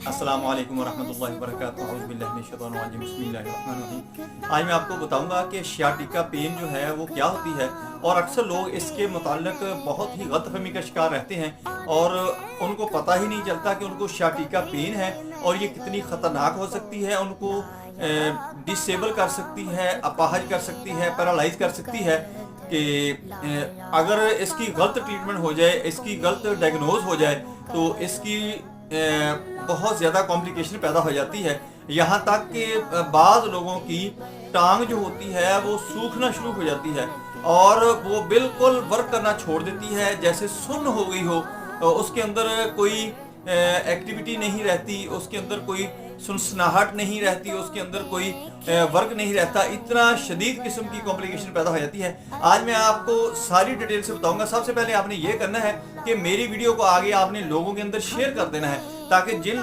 अस्सलामु अलैकुम वरहमतुल्लाहि वबरकातुहू अऊज़ु बिल्लाहि मिनश शैतानिर रजीम बिस्मिल्लाहिर रहमानिर रहीम। आज मैं आपको बताऊंगा कि शियाटिका पेन जो है वो क्या होती है, और अक्सर लोग इसके मुताल्लिक बहुत ही गलतफहमी का शिकार रहते हैं और उनको पता ही नहीं चलता कि उनको शियाटिका पेन है और ये कितनी ख़तरनाक हो सकती है। उनको डिसेबल कर सकती है, अपाहज कर सकती है, पैरालाइज कर सकती है कि अगर इसकी गलत ट्रीटमेंट हो जाए, इसकी गलत डायग्नोज हो जाए तो इसकी बहुत ज़्यादा कॉम्प्लिकेशन पैदा हो जाती है। यहाँ तक कि बाज़ लोगों की टांग जो होती है वो सूखना शुरू हो जाती है और वो बिल्कुल वर्क करना छोड़ देती है, जैसे सुन्न हो गई हो। उसके अंदर कोई एक्टिविटी नहीं रहती, उसके अंदर कोई सुनसनाहट नहीं रहती, उसके अंदर कोई वर्क नहीं रहता। इतना शदीद किस्म की कॉम्प्लिकेशन पैदा हो जाती है। आज मैं आपको सारी डिटेल से बताऊंगा। सबसे पहले आपने ये करना है कि मेरी वीडियो को आगे आपने लोगों के अंदर शेयर कर देना है, ताकि जिन